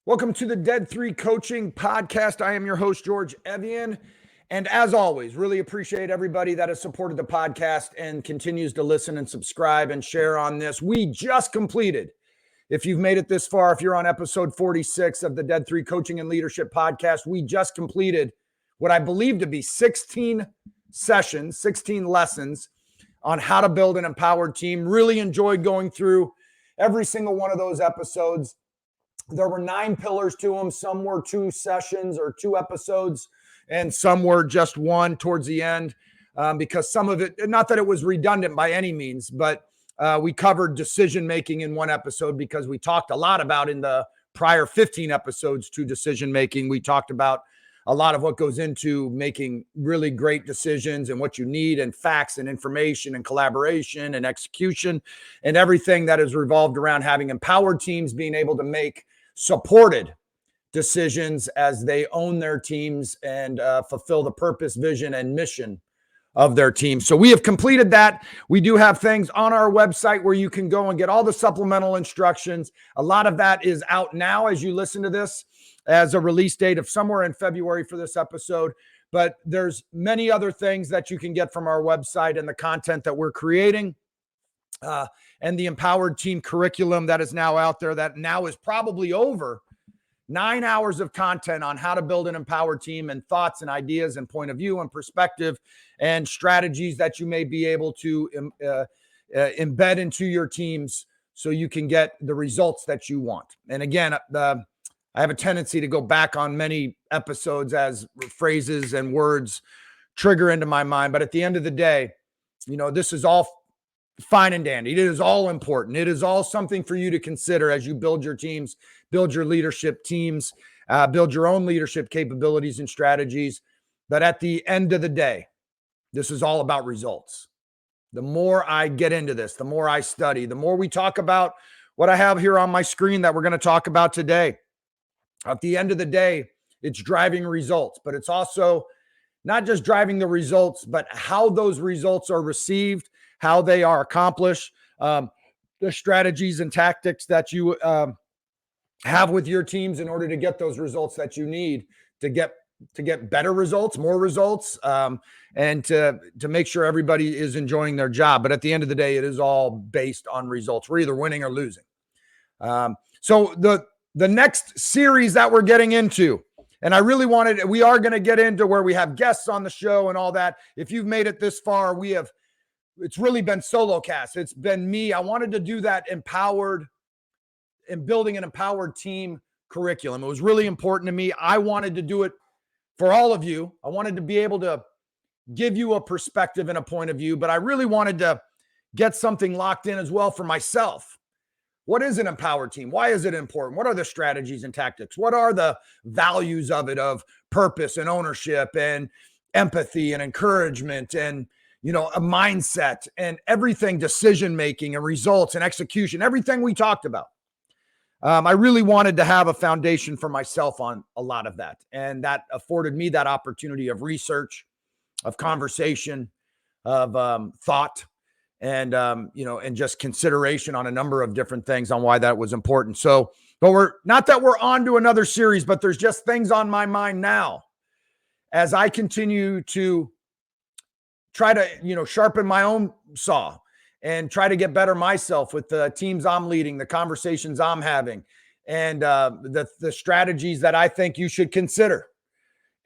Welcome to the Dead 3 Coaching Podcast. I am your host, George Evian. And as always, really appreciate everybody that has supported the podcast and continues to listen and subscribe and share on this. We just completed, if you've made it this far, if you're on episode 46 of the Dead 3 Coaching and Leadership Podcast, we just completed what I believe to be 16 sessions, 16 lessons on how to build an empowered team. Really enjoyed going through every single one of those episodes. There were 9 pillars to them. Some were 2 sessions or 2 episodes, and some were just one towards the end because some of it, not that it was redundant by any means, but we covered decision-making in one episode because we talked a lot about in the prior 15 episodes to decision-making. We talked about a lot of what goes into making really great decisions and what you need and facts and information and collaboration and execution and everything that is revolved around having empowered teams being able to make supported decisions as they own their teams and fulfill the purpose, vision, and mission of their team. So we have completed that. We do have things on our website where you can go and get all the supplemental instructions. A lot of that is out now as you listen to this as a release date of somewhere in February for this episode. But there's many other things that you can get from our website and the content that we're creating. And the empowered team curriculum that is now out there that now is probably over 9 hours of content on how to build an empowered team and thoughts and ideas and point of view and perspective and strategies that you may be able to embed into your teams so you can get the results that you want. And again, I have a tendency to go back on many episodes as phrases and words trigger into my mind. But at the end of the day, this is all fine and dandy. It is all important. It is all something for you to consider as you build your teams, build your leadership teams, build your own leadership capabilities and strategies. But at the end of the day, this is all about results. The more I get into this, the more I study, the more we talk about what I have here on my screen that we're going to talk about today. At the end of the day, it's driving results, but it's also not just driving the results, but how those results are received, how they are accomplished, the strategies and tactics that you have with your teams in order to get those results that you need to get better results, more results, and to make sure everybody is enjoying their job. But at the end of the day, it is all based on results. We're either winning or losing. So the next series that we're getting into, and we are going to get into where we have guests on the show and all that. If you've made it this far, it's really been solo cast. It's been me. I wanted to do that empowered and building an empowered team curriculum. It was really important to me. I wanted to do it for all of you. I wanted to be able to give you a perspective and a point of view, but I really wanted to get something locked in as well for myself. What is an empowered team? Why is it important? What are the strategies and tactics? What are the values of it, of purpose and ownership and empathy and encouragement and a mindset and everything, decision-making and results and execution, everything we talked about. I really wanted to have a foundation for myself on a lot of that. And that afforded me that opportunity of research, of conversation, of thought, and, and just consideration on a number of different things on why that was important. So, but we're not that we're on to another series, but there's just things on my mind now as I continue to try to, sharpen my own saw and try to get better myself with the teams I'm leading, the conversations I'm having, and the strategies that I think you should consider.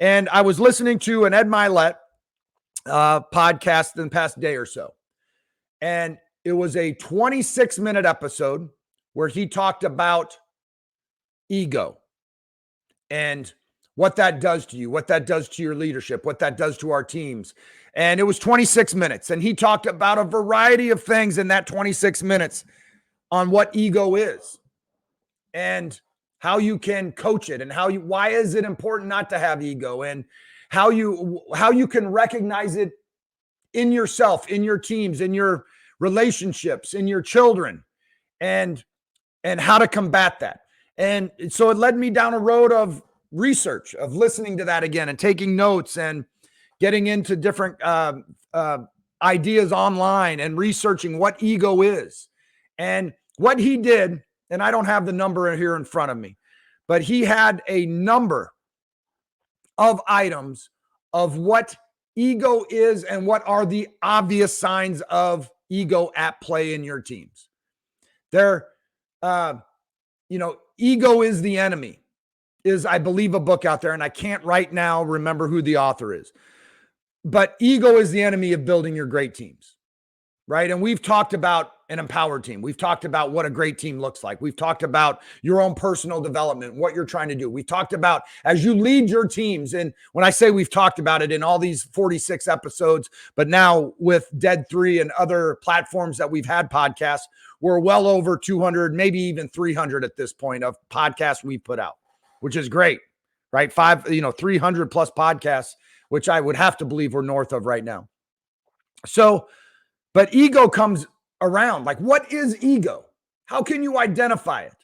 And I was listening to an Ed Milet podcast in the past day or so. And it was a 26-minute episode where he talked about ego and what that does to you, what that does to your leadership, what that does to our teams. And it was 26 minutes. And he talked about a variety of things in that 26 minutes on what ego is and how you can coach it and why is it important not to have ego and how you can recognize it in yourself, in your teams, in your relationships, in your children, and how to combat that. And so it led me down a road of research, of listening to that again and taking notes and getting into different ideas online and researching what ego is. And what he did, and I don't have the number here in front of me, but he had a number of items of what ego is and what are the obvious signs of ego at play in your teams. Ego is the enemy is, I believe, a book out there, and I can't right now remember who the author is. But ego is the enemy of building your great teams, right? And we've talked about an empowered team. We've talked about what a great team looks like. We've talked about your own personal development, what you're trying to do. We've talked about as you lead your teams. And when I say we've talked about it in all these 46 episodes, but now with Dead 3 and other platforms that we've had podcasts, we're well over 200, maybe even 300 at this point of podcasts we put out, which is great, right? 300 plus podcasts, which I would have to believe we're north of right now. So, but ego comes around. Like, what is ego? How can you identify it?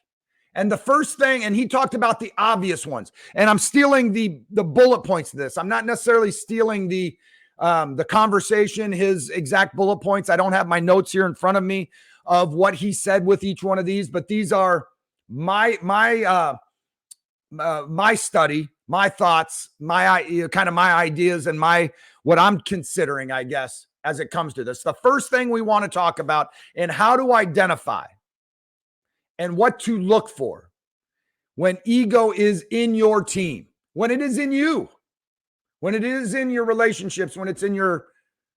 And the first thing, and he talked about the obvious ones, and I'm stealing the bullet points of this. I'm not necessarily stealing the conversation, his exact bullet points. I don't have my notes here in front of me of what he said with each one of these, but these are my study, my thoughts, my ideas, and what I'm considering, I guess, as it comes to this. The first thing we want to talk about and how to identify and what to look for when ego is in your team, when it is in you, when it is in your relationships, when it's in your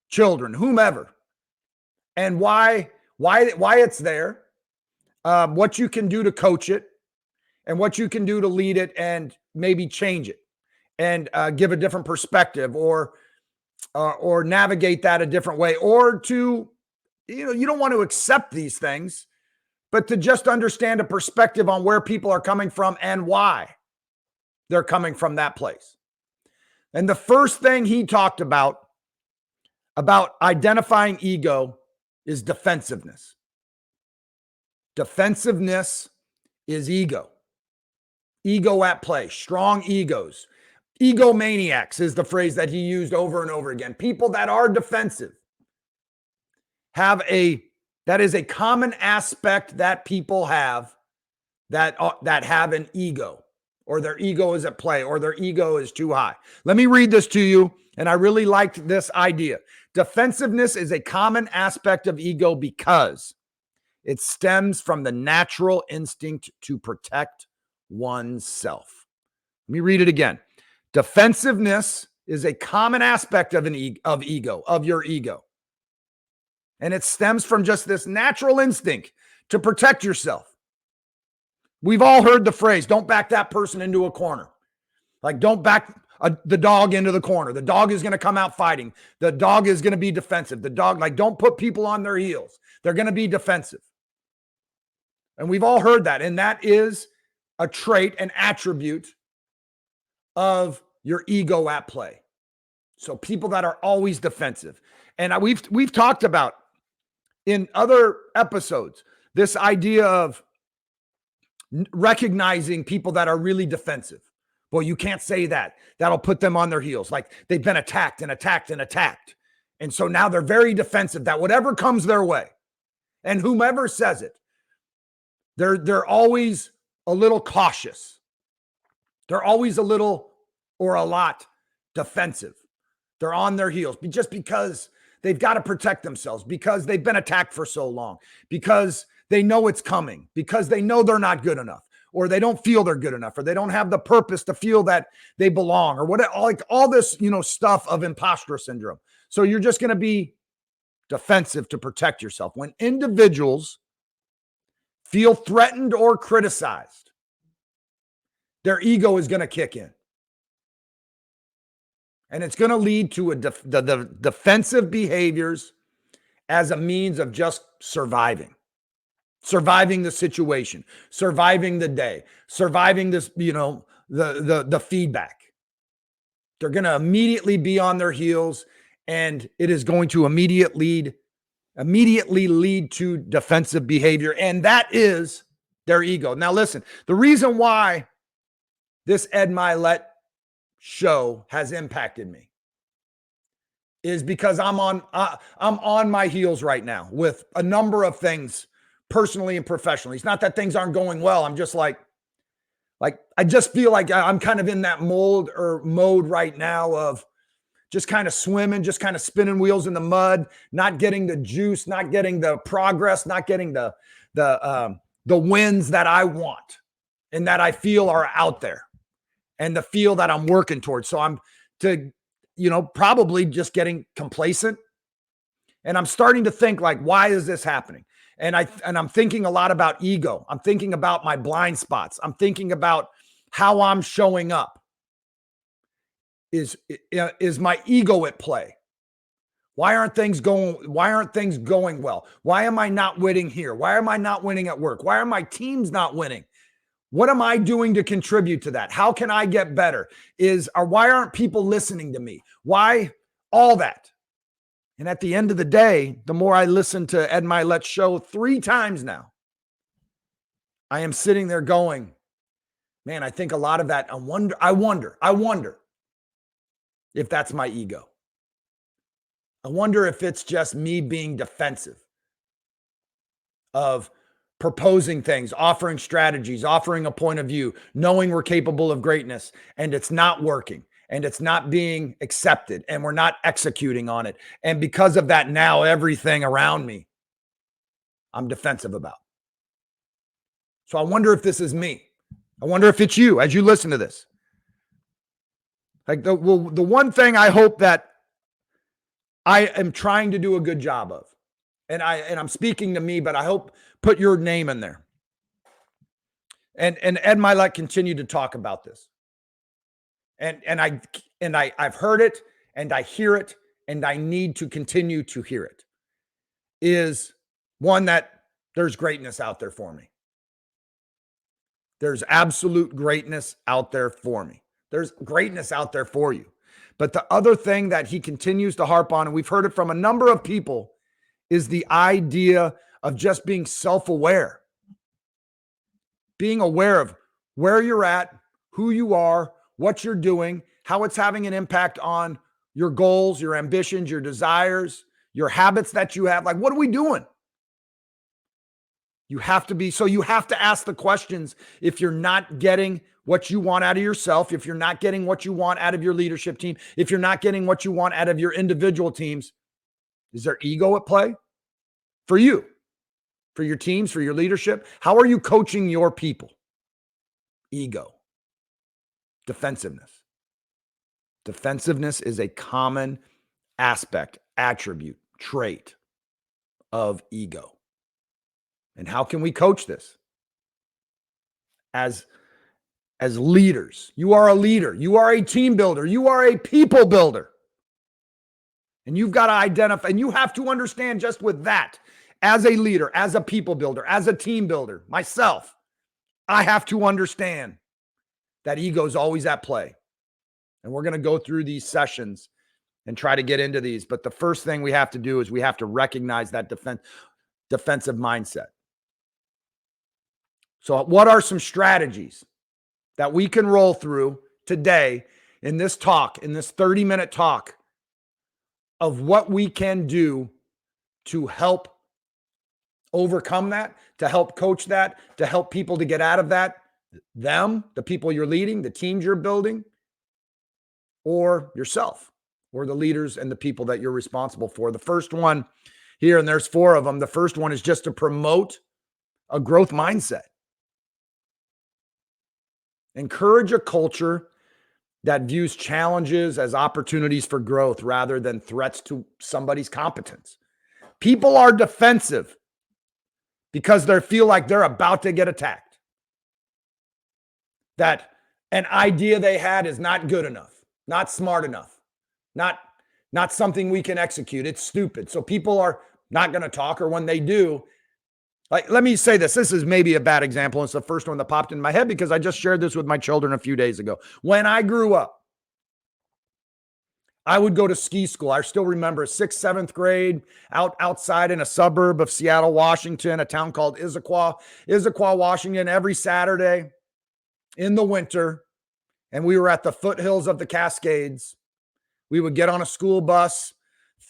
children, whomever, and why it's there, what you can do to coach it, and what you can do to lead it and maybe change it and give a different perspective or navigate that a different way, or to, you don't want to accept these things, but to just understand a perspective on where people are coming from and why they're coming from that place. And the first thing he talked about identifying ego is defensiveness. Defensiveness is ego. Ego at play, strong egos. Egomaniacs is the phrase that he used over and over again. People that are defensive that is a common aspect that people have that have an ego, or their ego is at play, or their ego is too high. Let me read this to you, and I really liked this idea. Defensiveness is a common aspect of ego because it stems from the natural instinct to protect oneself. Let me read it again. Defensiveness is a common aspect of your ego. And it stems from just this natural instinct to protect yourself. We've all heard the phrase, don't back that person into a corner. Like, don't back the dog into the corner. The dog is going to come out fighting. The dog is going to be defensive. Don't put people on their heels. They're going to be defensive. And we've all heard that. And that is a trait, an attribute of your ego at play. So people that are always defensive. And we've talked about in other episodes this idea of recognizing people that are really defensive. Well, you can't say that. That'll put them on their heels. Like, they've been attacked and attacked and attacked. And so now they're very defensive that whatever comes their way, and whomever says it, they're always a little cautious. They're always a little or a lot defensive. They're on their heels just because they've got to protect themselves, because they've been attacked for so long, because they know it's coming, because they know they're not good enough, or they don't feel they're good enough, or they don't have the purpose to feel that they belong, or like all this, stuff of imposter syndrome. So you're just going to be defensive to protect yourself. When individuals feel threatened or criticized, their ego is going to kick in. And it's going to lead to the defensive behaviors as a means of just surviving the situation, surviving the day, surviving this, the feedback. They're going to immediately be on their heels, and it is going to immediately lead to defensive behavior. And that is their ego. Now, listen, the reason why this Ed Milet show has impacted me is because I'm on my heels right now with a number of things personally and professionally. It's not that things aren't going well. I'm just like, Like, I just feel like I'm kind of in that mold or mode right now of just kind of swimming, just kind of spinning wheels in the mud, not getting the juice, not getting the progress, not getting the wins that I want and that I feel are out there and the feel that I'm working towards. So I'm probably just getting complacent. And I'm starting to think like, why is this happening? And I'm thinking a lot about ego. I'm thinking about my blind spots. I'm thinking about how I'm showing up. Is my ego at play? Why aren't things going well? Why am I not winning here? Why am I not winning at work? Why are my teams not winning? What am I doing to contribute to that? How can I get better? Why aren't people listening to me? Why all that? And at the end of the day, the more I listen to Ed Milet's show 3 times now, I am sitting there going, man, I think a lot of that, I wonder if that's my ego. I wonder if it's just me being defensive of proposing things, offering strategies, offering a point of view, knowing we're capable of greatness, and it's not working and it's not being accepted and we're not executing on it. And because of that, now everything around me, I'm defensive about. So I wonder if this is me. I wonder if it's you as you listen to this. Like the one thing I hope that I am trying to do a good job of, and I'm speaking to me, but I hope put your name in there. And Ed Milet continued to talk about this. And I've heard it and I hear it and I need to continue to hear it. Is one that there's greatness out there for me. There's absolute greatness out there for me. There's greatness out there for you. But the other thing that he continues to harp on, and we've heard it from a number of people, is the idea of just being self-aware. Being aware of where you're at, who you are, what you're doing, how it's having an impact on your goals, your ambitions, your desires, your habits that you have. Like, what are we doing? You have to ask the questions. If you're not getting what you want out of yourself, if you're not getting what you want out of your leadership team, if you're not getting what you want out of your individual teams, is there ego at play for you, for your teams, for your leadership? How are you coaching your people? Ego. Defensiveness. Defensiveness is a common aspect, attribute, trait of ego. And how can we coach this? As leaders, you are a leader, you are a team builder, you are a people builder. And you've got to identify, and you have to understand just with that, as a leader, as a people builder, as a team builder, myself, I have to understand that ego is always at play. And we're going to go through these sessions and try to get into these. But the first thing we have to do is we have to recognize that defensive mindset. So what are some strategies that we can roll through today in this talk, in this 30-minute talk, of what we can do to help overcome that, to help coach that, to help people to get out of that, the people you're leading, the teams you're building, or yourself, or the leaders and the people that you're responsible for. The first one here, and there's 4 of them. The first one is just to promote a growth mindset. Encourage a culture that views challenges as opportunities for growth rather than threats to somebody's competence. People are defensive because they feel like they're about to get attacked. That an idea they had is not good enough, not smart enough, not something we can execute. It's stupid. So people are not going to talk, or when they do, like, let me say this. This is maybe a bad example. It's the first one that popped in my head because I just shared this with my children a few days ago. When I grew up, I would go to ski school. I still remember 6th, 7th grade outside in a suburb of Seattle, Washington, a town called Issaquah, Washington, every Saturday in the winter. And we were at the foothills of the Cascades. We would get on a school bus,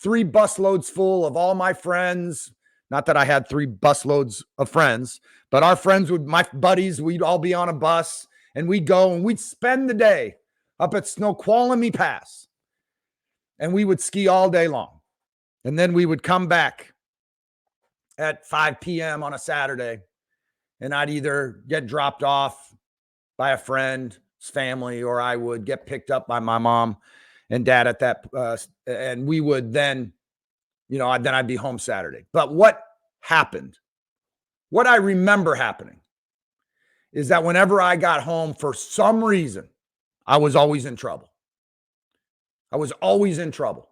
3 busloads full of all my friends. Not that I had 3 busloads of friends, but our friends my buddies, we'd all be on a bus And we'd go and we'd spend the day up at Snoqualmie Pass. And we would ski all day long. And then we would come back at 5 p.m. on a Saturday. And I'd either get dropped off by a friend's family, or I would get picked up by my mom and dad at that. And we would then, then I'd be home Saturday. But what happened, what I remember happening, is that whenever I got home, for some reason, I was always in trouble. I was always in trouble.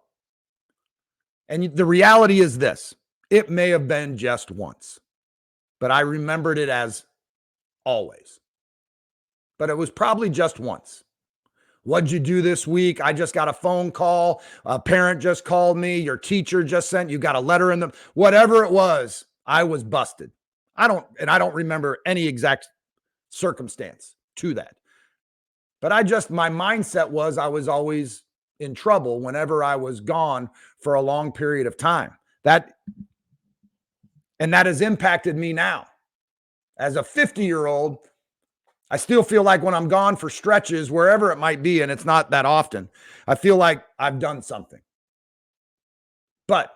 And the reality is this: it may have been just once, but I remembered it as always. But it was probably just once. What'd you do this week? I just got a phone call. A parent just called me. Your teacher just sent you got a letter in them. Whatever it was, I was busted. I don't remember any exact circumstance to that. But my mindset was I was always in trouble whenever I was gone for a long period of time. That has impacted me now. As a 50-year-old, I still feel like when I'm gone for stretches, wherever it might be, and it's not that often, I feel like I've done something. But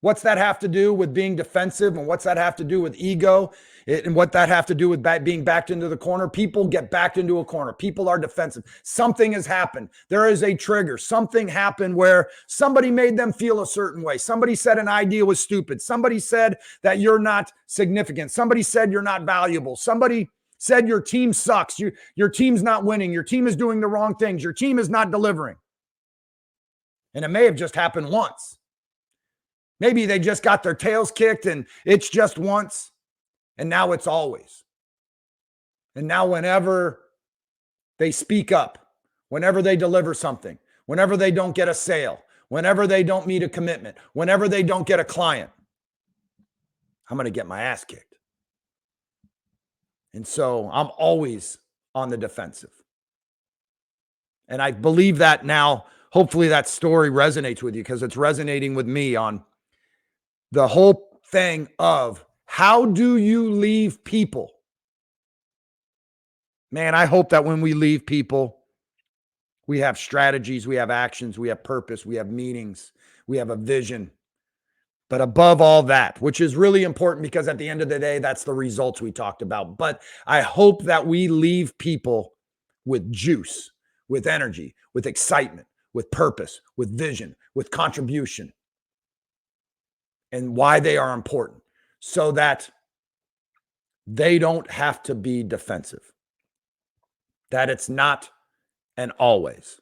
what's that have to do with being defensive? And what's that have to do with ego? And what that have to do with being backed into the corner? People get backed into a corner. People are defensive. Something has happened. There is a trigger. Something happened where somebody made them feel a certain way. Somebody said an idea was stupid. Somebody said that you're not significant. Somebody said you're not valuable. Somebody said your team sucks. Your team's not winning. Your team is doing the wrong things. Your team is not delivering. And it may have just happened once. Maybe they just got their tails kicked and it's just once, and now it's always. And now whenever they speak up, whenever they deliver something, whenever they don't get a sale, whenever they don't meet a commitment, whenever they don't get a client, I'm going to get my ass kicked. And so I'm always on the defensive. And I believe that now, hopefully that story resonates with you, because it's resonating with me on the whole thing of how do you leave people? Man, I hope that when we leave people, we have strategies, we have actions, we have purpose, we have meanings, we have a vision. But above all that, which is really important, because at the end of the day, that's the results we talked about. But I hope that we leave people with juice, with energy, with excitement, with purpose, with vision, with contribution, and why they are important, so that they don't have to be defensive, that it's not an always.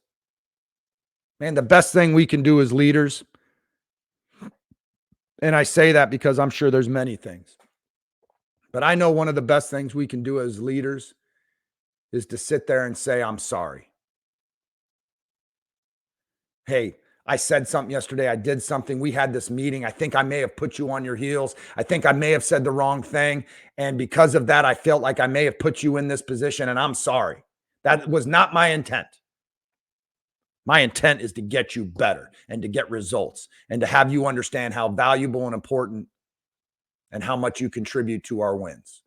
Man, the best thing we can do as leaders, and I say that because I'm sure there's many things, but I know one of the best things we can do as leaders is to sit there and say, I'm sorry. Hey, I said something yesterday. I did something. We had this meeting. I think I may have put you on your heels. I think I may have said the wrong thing. And because of that, I felt like I may have put you in this position, and I'm sorry. That was not my intent. My intent is to get you better and to get results and to have you understand how valuable and important and how much you contribute to our wins.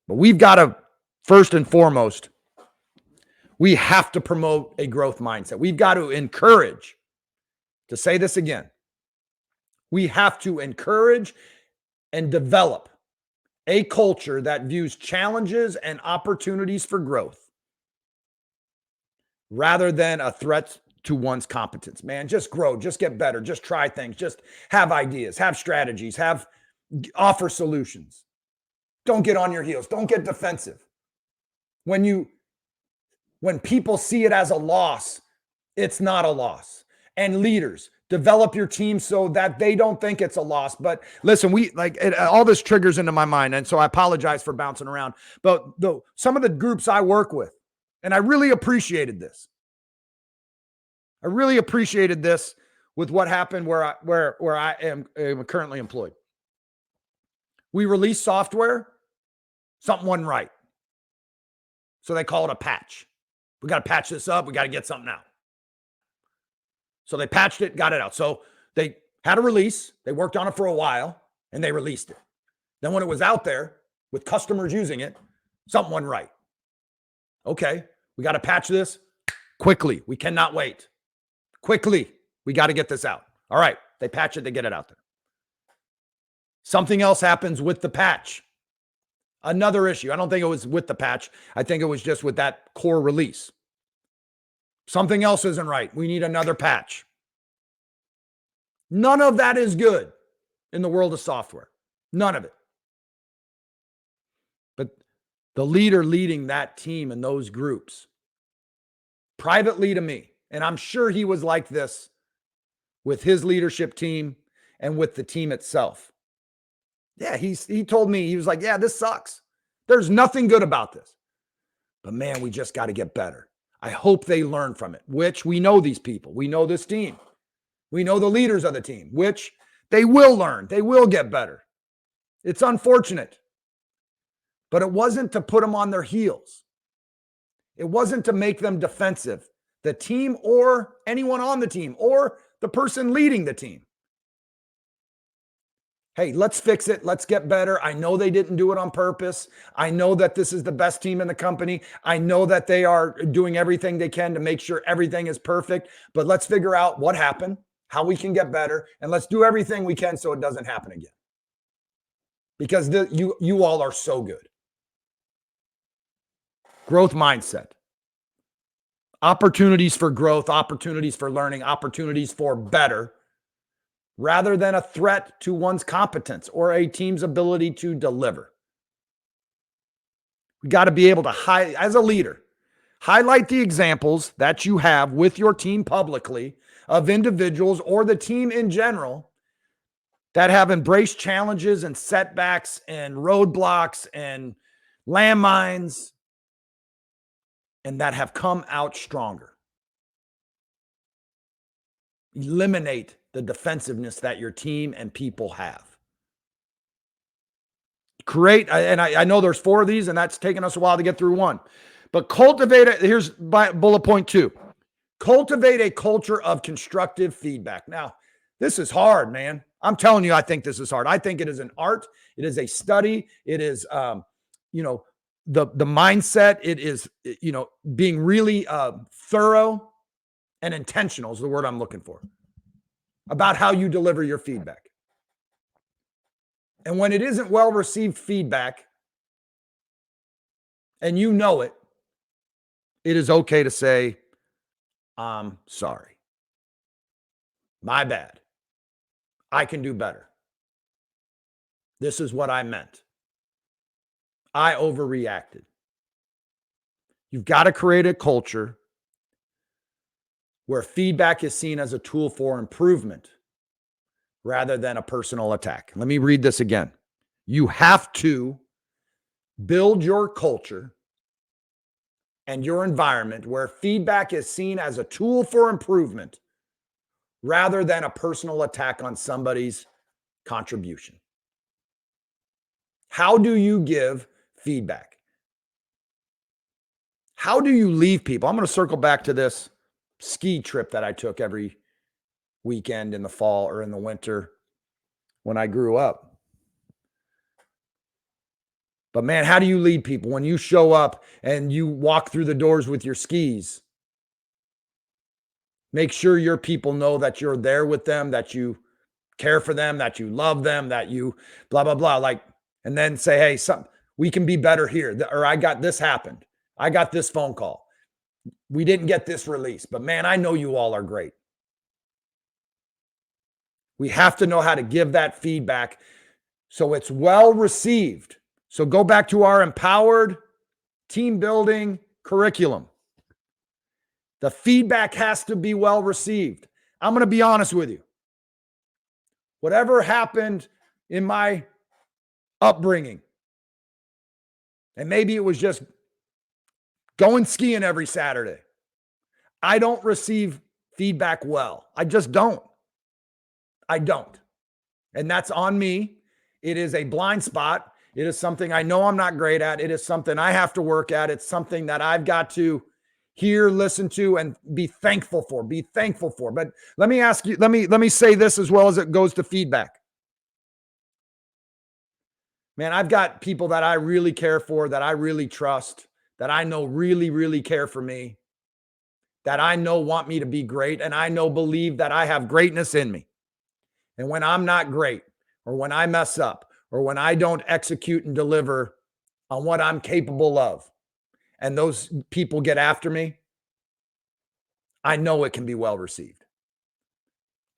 But we've got to, first and foremost, we have to promote a growth mindset. We've got to encourage, to say this again, we have to encourage and develop a culture that views challenges and opportunities for growth rather than a threat to one's competence. Man, just grow, just get better, just try things, just have ideas, have strategies, offer solutions. Don't get on your heels. Don't get defensive. When people see it as a loss, it's not a loss. And leaders, develop your team so that they don't think it's a loss. But listen, all this triggers into my mind, and so I apologize for bouncing around. But some of the groups I work with, and I really appreciated this. I really appreciated this with what happened where I am currently employed. We released software, something wasn't right. So they call it a patch. We got to patch this up. We got to get something out. So they patched it, got it out. So they had a release. They worked on it for a while, and they released it. Then when it was out there with customers using it, something wasn't right. Okay, we got to patch this quickly. We cannot wait. Quickly, we got to get this out. All right, they patch it, they get it out there. Something else happens with the patch. Another issue. I don't think it was with the patch. I think it was just with that core release. Something else isn't right. We need another patch. None of that is good in the world of software. None of it. But the leader leading that team and those groups, privately to me, and I'm sure he was like this with his leadership team and with the team itself. Yeah, he told me, he was like, yeah, this sucks. There's nothing good about this. But man, we just got to get better. I hope they learn from it, which we know these people. We know this team. We know the leaders of the team, which they will learn. They will get better. It's unfortunate. But it wasn't to put them on their heels. It wasn't to make them defensive, the team or anyone on the team or the person leading the team. Hey, let's fix it. Let's get better. I know they didn't do it on purpose. I know that this is the best team in the company. I know that they are doing everything they can to make sure everything is perfect. But let's figure out what happened, how we can get better, and let's do everything we can so it doesn't happen again. Because you all are so good. Growth mindset. Opportunities for growth, opportunities for learning, opportunities for better, rather than a threat to one's competence or a team's ability to deliver. We got to be able to, as a leader, highlight the examples that you have with your team publicly of individuals or the team in general that have embraced challenges and setbacks and roadblocks and landmines and that have come out stronger. Eliminate the defensiveness that your team and people have. Create, and I know there's 4 of these, and that's taken us a while to get through one. But cultivate it. Here's bullet point 2. Cultivate a culture of constructive feedback. Now, this is hard, man. I'm telling you, I think this is hard. I think it is an art. It is a study. It is, the mindset. It is, being really thorough and intentional is the word I'm looking for about how you deliver your feedback. And when it isn't well-received feedback, and you know it, it is okay to say, I'm sorry. My bad. I can do better. This is what I meant. I overreacted. You've got to create a culture where feedback is seen as a tool for improvement rather than a personal attack. Let me read this again. You have to build your culture and your environment where feedback is seen as a tool for improvement rather than a personal attack on somebody's contribution. How do you give feedback? How do you leave people? I'm going to circle back to this ski trip that I took every weekend in the fall or in the winter when I grew up. But man, how do you lead people when you show up and you walk through the doors with your skis? Make sure your people know that you're there with them, that you care for them, that you love them, that you blah, blah, blah. And then say, hey, we can be better here. Or I got this happened. I got this phone call. We didn't get this release, but man, I know you all are great. We have to know how to give that feedback so it's well received. So go back to our empowered team building curriculum. The feedback has to be well received. I'm going to be honest with you. Whatever happened in my upbringing, and maybe it was just going skiing every Saturday, I don't receive feedback well. I just don't. I don't. And that's on me. It is a blind spot. It is something I know I'm not great at. It is something I have to work at. It's something that I've got to hear, listen to, and be thankful for. But let me ask you, let me say this as well as it goes to feedback. Man, I've got people that I really care for, that I really trust, that I know really, really care for me, that I know want me to be great, and I know believe that I have greatness in me. And when I'm not great, or when I mess up, or when I don't execute and deliver on what I'm capable of, and those people get after me, I know it can be well received.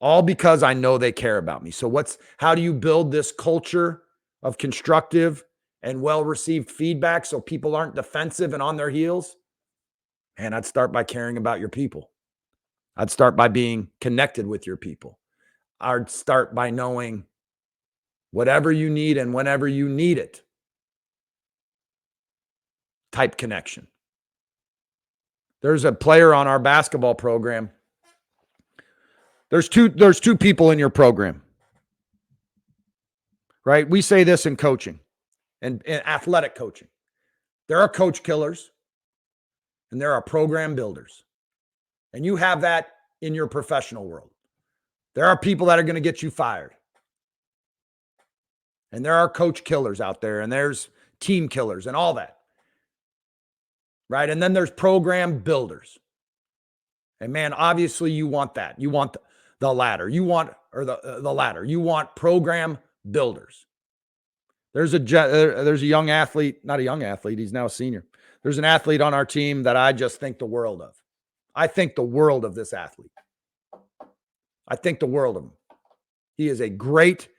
All because I know they care about me. So how do you build this culture of constructive and well-received feedback so people aren't defensive and on their heels? And I'd start by caring about your people. I'd start by being connected with your people. I'd start by knowing whatever you need and whenever you need it. Type connection. There's a player on our basketball program. There's two people in your program, right? We say this in coaching and athletic coaching. There are coach killers and there are program builders. And you have that in your professional world. There are people that are going to get you fired. And there are coach killers out there, and there's team killers and all that. Right? And then there's program builders. And man, obviously you want that. You want the latter. You want the latter. You want program builders. There's a young athlete, not a young athlete, he's now a senior. There's an athlete on our team that I just think the world of. I think the world of this athlete. I think the world of him. He is a great,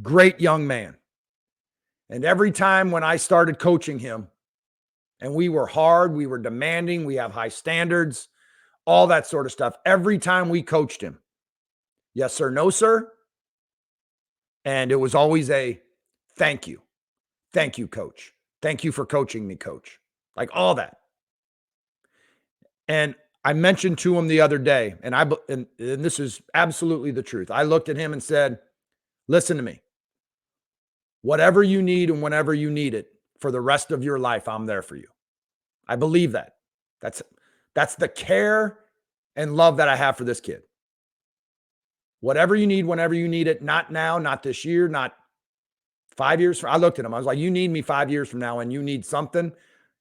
great young man. And every time when I started coaching him, and we were hard, we were demanding, we have high standards, all that sort of stuff. Every time we coached him, yes, sir, no, sir. And it was always a thank you. Thank you, coach. Thank you for coaching me, coach. Like all that. And I mentioned to him the other day, and this is absolutely the truth. I looked at him and said, listen to me. Whatever you need and whenever you need it for the rest of your life, I'm there for you. I believe that. That's the care and love that I have for this kid. Whatever you need, whenever you need it, not now, not this year, not 5 years from. I looked at him. I was like, you need me 5 years from now and you need something,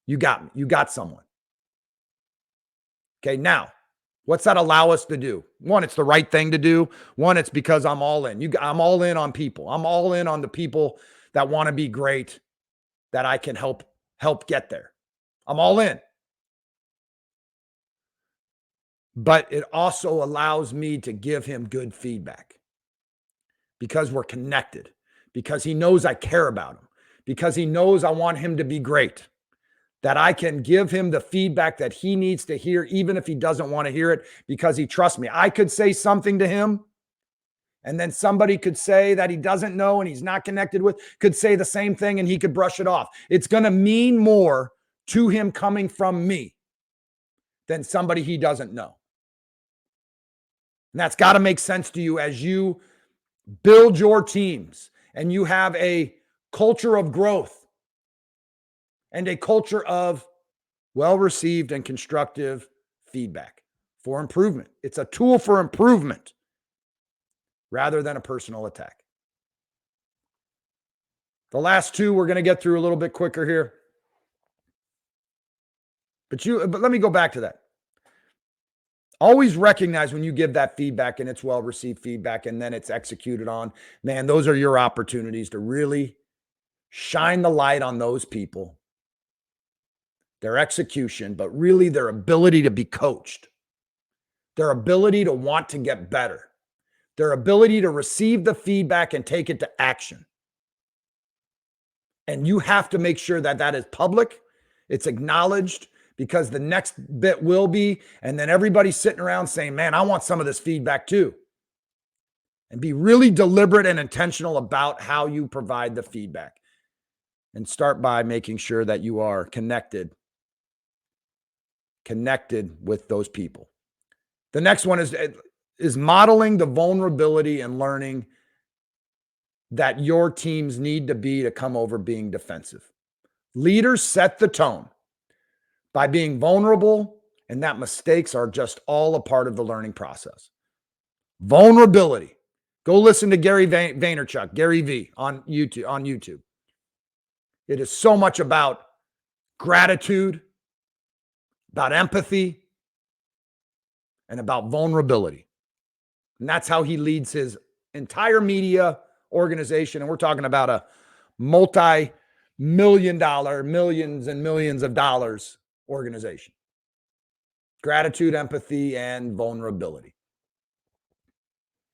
you got me. You got someone. Okay, now, what's that allow us to do? One, it's the right thing to do. One, it's because I'm all in. I'm all in on people. I'm all in on the people that want to be great, that I can help get there. I'm all in. But it also allows me to give him good feedback because we're connected, because he knows I care about him, because he knows I want him to be great, that I can give him the feedback that he needs to hear, even if he doesn't want to hear it, because he trusts me. I could say something to him, and then somebody could say that he doesn't know and he's not connected with, could say the same thing and he could brush it off. It's going to mean more to him coming from me than somebody he doesn't know. And that's got to make sense to you as you build your teams and you have a culture of growth and a culture of well-received and constructive feedback for improvement. It's a tool for improvement rather than a personal attack. The last two we're going to get through a little bit quicker here. But let me go back to that. Always recognize when you give that feedback and it's well-received feedback and then it's executed on, man, those are your opportunities to really shine the light on those people, their execution, but really their ability to be coached, their ability to want to get better, their ability to receive the feedback and take it to action. And you have to make sure that that is public, it's acknowledged, because the next bit will be, and then everybody's sitting around saying, man, I want some of this feedback too. And be really deliberate and intentional about how you provide the feedback. And start by making sure that you are connected with those people. The next one is modeling the vulnerability and learning that your teams need to be to come over being defensive. Leaders set the tone by being vulnerable, and that mistakes are just all a part of the learning process. Vulnerability. Go listen to Gary Vaynerchuk, Gary V on YouTube. It is so much about gratitude about empathy, and about vulnerability. And that's how he leads his entire media organization. And we're talking about a multi-million dollar, millions and millions of dollars organization. Gratitude, empathy, and vulnerability.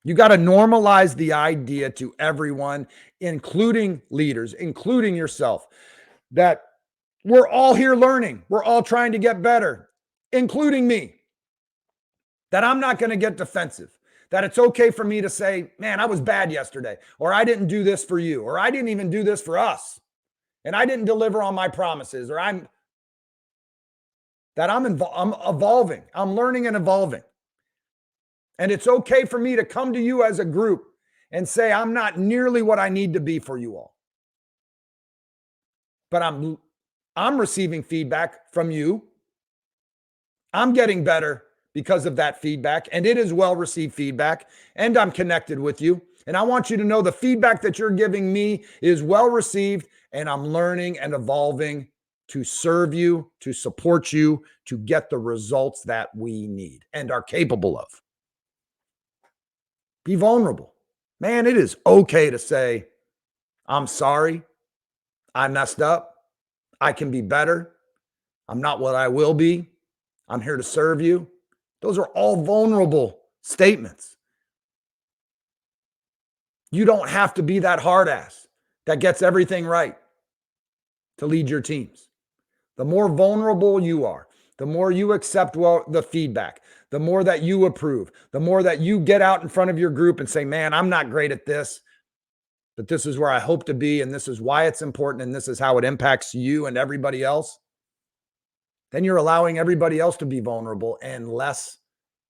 You got to normalize the idea to everyone, including leaders, including yourself, that we're all here learning. We're all trying to get better, including me. That I'm not going to get defensive. That it's okay for me to say, man, I was bad yesterday, or I didn't do this for you, or I didn't even do this for us, and I didn't deliver on my promises, or I'm evolving. I'm learning and evolving. And it's okay for me to come to you as a group and say, I'm not nearly what I need to be for you all. But I'm receiving feedback from you. I'm getting better because of that feedback, and it is well-received feedback, and I'm connected with you. And I want you to know the feedback that you're giving me is well-received, and I'm learning and evolving to serve you, to support you, to get the results that we need and are capable of. Be vulnerable. Man, it is okay to say, I'm sorry. I messed up. I can be better. I'm not what I will be. I'm here to serve you. Those are all vulnerable statements. You don't have to be that hard ass that gets everything right to lead your teams. The more vulnerable you are, the more you accept the feedback, the more that you approve, the more that you get out in front of your group and say, man, I'm not great at this, but this is where I hope to be, and this is why it's important, and this is how it impacts you and everybody else. Then you're allowing everybody else to be vulnerable and less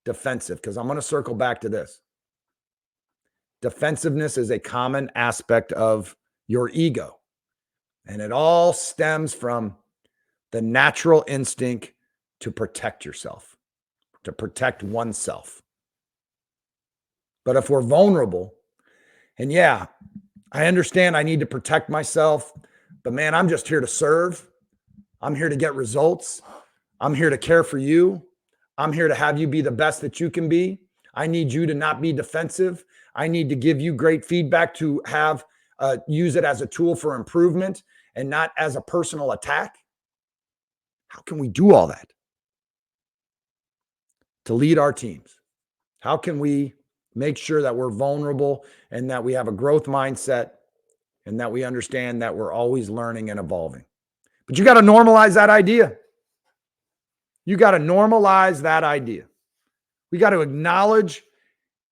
defensive, because I'm going to circle back to this. Defensiveness is a common aspect of your ego, and it all stems from the natural instinct to protect yourself, to protect oneself. But if we're vulnerable, and yeah, I understand I need to protect myself, but man, I'm just here to serve. I'm here to get results. I'm here to care for you. I'm here to have you be the best that you can be. I need you to not be defensive. I need to give you great feedback to have use it as a tool for improvement and not as a personal attack. How can we do all that to lead our teams? How can we make sure that we're vulnerable and that we have a growth mindset and that we understand that we're always learning and evolving? But you got to normalize that idea. You got to normalize that idea. We got to acknowledge,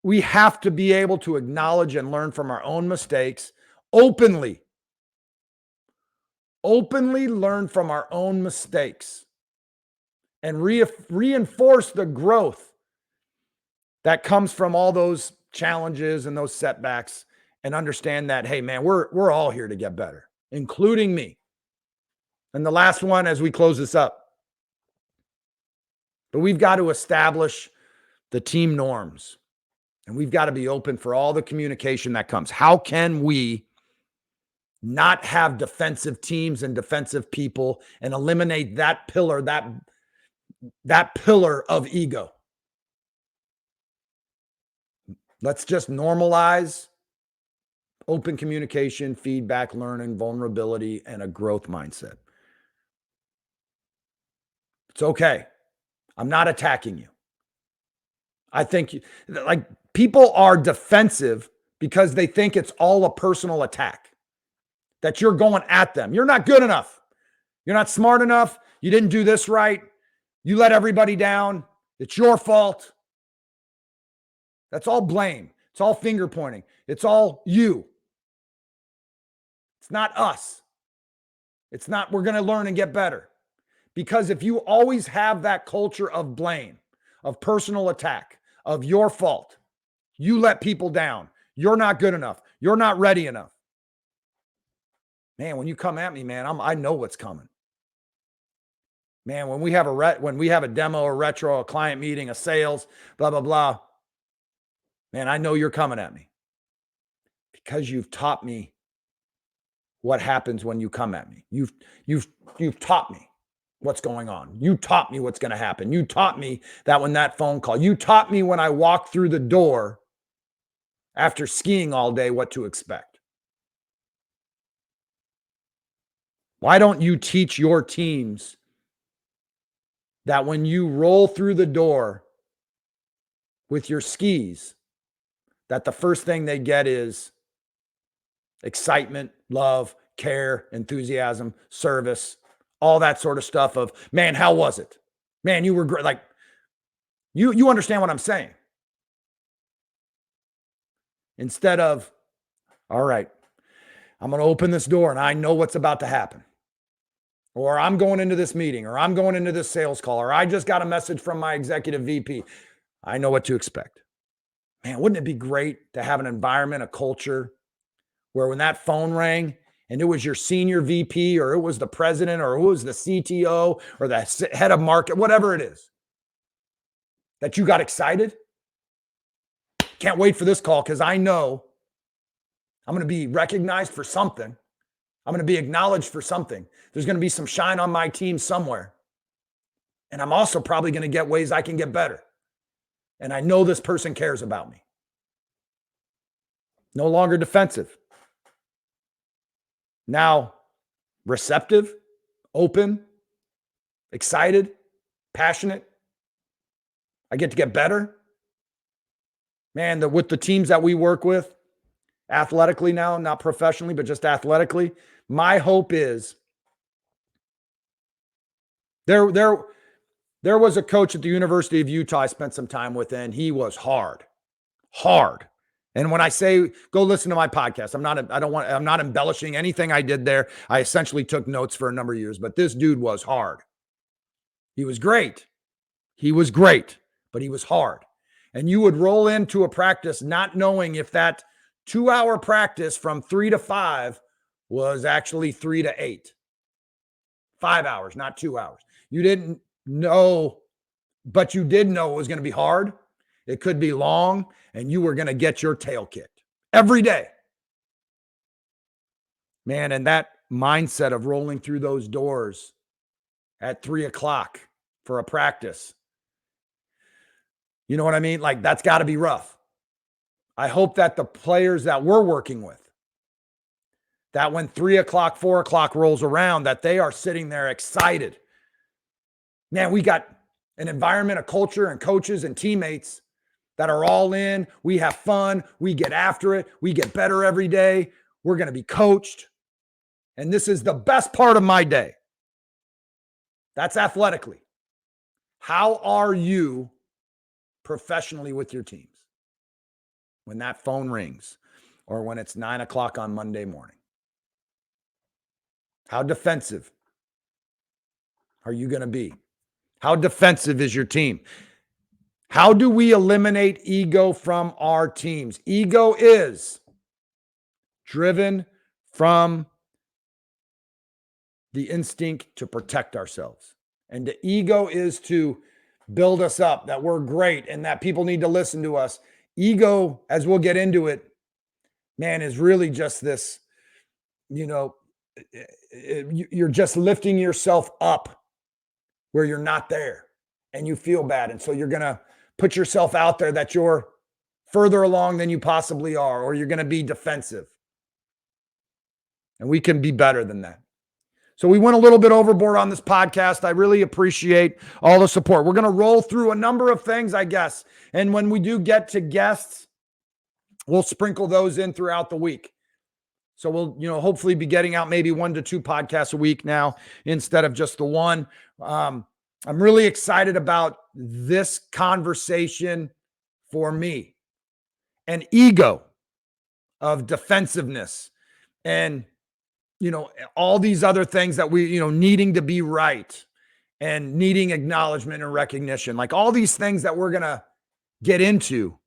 we have to be able to acknowledge and learn from our own mistakes openly. Openly learn from our own mistakes and reinforce the growth that comes from all those challenges and those setbacks, and understand that, hey, man, we're all here to get better, including me. And the last one as we close this up. But we've got to establish the team norms, and we've got to be open for all the communication that comes. How can we not have defensive teams and defensive people and eliminate that pillar, that pillar of ego? Let's just normalize open communication, feedback, learning, vulnerability, and a growth mindset. It's okay. I'm not attacking you. I think like people are defensive because they think it's all a personal attack, that you're going at them. You're not good enough. You're not smart enough. You didn't do this right. You let everybody down. It's your fault. That's all blame. It's all finger pointing. It's all you. It's not us. It's not, we're going to learn and get better. Because if you always have that culture of blame, of personal attack, of your fault, you let people down, you're not good enough, you're not ready enough. Man, when you come at me, man, I know what's coming. Man, when we have a demo, a retro, a client meeting, a sales, blah, blah, blah, man, I know you're coming at me because you've taught me what happens when you come at me. You've taught me. what's going on. You taught me what's going to happen. You taught me that when that phone call, you taught me when I walk through the door after skiing all day what to expect. Why don't you teach your teams that when you roll through the door with your skis, that the first thing they get is excitement, love, care, enthusiasm, service, all that sort of stuff of, man, how was it? Man, you were great. Like, you understand what I'm saying. Instead of, all right, I'm going to open this door and I know what's about to happen. Or I'm going into this meeting, or I'm going into this sales call, or I just got a message from my executive VP. I know what to expect. Man, wouldn't it be great to have an environment, a culture where when that phone rang and it was your senior VP, or it was the president, or it was the CTO, or the head of market, whatever it is, that you got excited? Can't wait for this call because I know I'm going to be recognized for something. I'm going to be acknowledged for something. There's going to be some shine on my team somewhere. And I'm also probably going to get ways I can get better. And I know this person cares about me. No longer defensive. Now, receptive, open, excited, passionate. I get to get better. Man, with the teams that we work with, athletically now, not professionally, but just athletically, my hope is there was a coach at the University of Utah I spent some time with, and he was hard. And when I say go listen to my podcast, I'm not embellishing anything I did there. I essentially took notes for a number of years, but this dude was hard. He was great. But he was hard. And you would roll into a practice not knowing if that 2-hour practice from 3 to 5 was actually 3 to 8. 5 hours, not 2 hours. You didn't know, but you did know it was going to be hard. It could be long, and you were going to get your tail kicked every day. Man, and that mindset of rolling through those doors at 3 o'clock for a practice, you know what I mean? Like, that's got to be rough. I hope that the players that we're working with, that when 3 o'clock, 4 o'clock rolls around, that they are sitting there excited. Man, we got an environment, a culture, and coaches and teammates that are all in. We have fun. We get after it. We get better every day. We're going to be coached. And this is the best part of my day. That's athletically. How are you professionally with your teams when that phone rings or when it's 9 o'clock on Monday morning? How defensive are you going to be? How defensive is your team? How do we eliminate ego from our teams? Ego is driven from the instinct to protect ourselves. And the ego is to build us up, that we're great and that people need to listen to us. Ego, as we'll get into it, man, is really just this, you're just lifting yourself up where you're not there and you feel bad. And so you're going to put yourself out there that you're further along than you possibly are, or you're going to be defensive. And we can be better than that. So we went a little bit overboard on this podcast. I really appreciate all the support. We're going to roll through a number of things, I guess. And when we do get to guests, we'll sprinkle those in throughout the week. So we'll, hopefully be getting out maybe 1 to 2 podcasts a week now instead of just the one. I'm really excited about this conversation for me. An ego of defensiveness and all these other things that we, needing to be right and needing acknowledgement and recognition, like all these things that we're going to get into.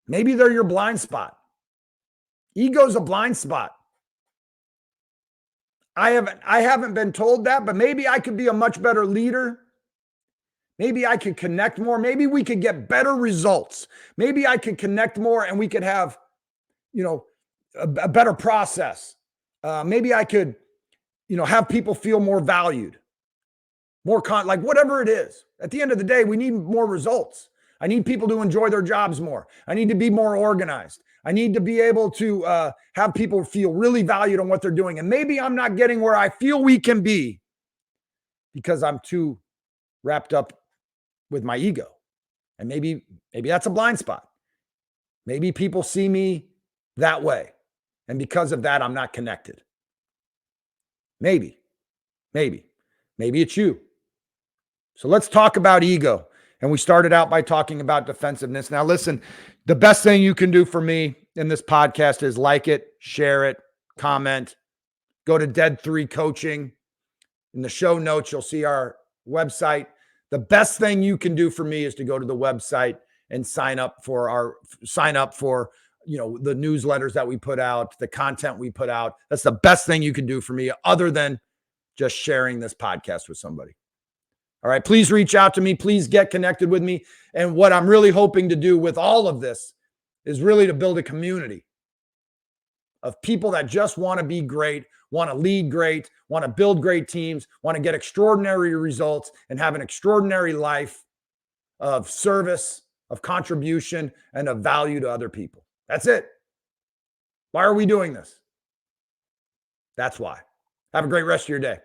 Maybe they're your blind spot. Ego's a blind spot. I haven't been told that, but maybe I could be a much better leader. Maybe I could connect more. Maybe we could get better results. Maybe I could connect more and we could have, a better process. Maybe I could, have people feel more valued. like whatever it is. At the end of the day, we need more results. I need people to enjoy their jobs more. I need to be more organized. I need to be able to have people feel really valued on what they're doing. And maybe I'm not getting where I feel we can be because I'm too wrapped up with my ego. And maybe that's a blind spot. Maybe people see me that way. And because of that, I'm not connected. Maybe it's you. So let's talk about ego. And we started out by talking about defensiveness. Now, listen, the best thing you can do for me in this podcast is like it, share it, comment, go to Dead 3 Coaching. In the show notes, you'll see our website. The best thing you can do for me is to go to the website and sign up for the newsletters that we put out, the content we put out. That's the best thing you can do for me other than just sharing this podcast with somebody. All right, please reach out to me. Please get connected with me. And what I'm really hoping to do with all of this is really to build a community of people that just want to be great, want to lead great, want to build great teams, want to get extraordinary results, and have an extraordinary life of service, of contribution, and of value to other people. That's it. Why are we doing this? That's why. Have a great rest of your day.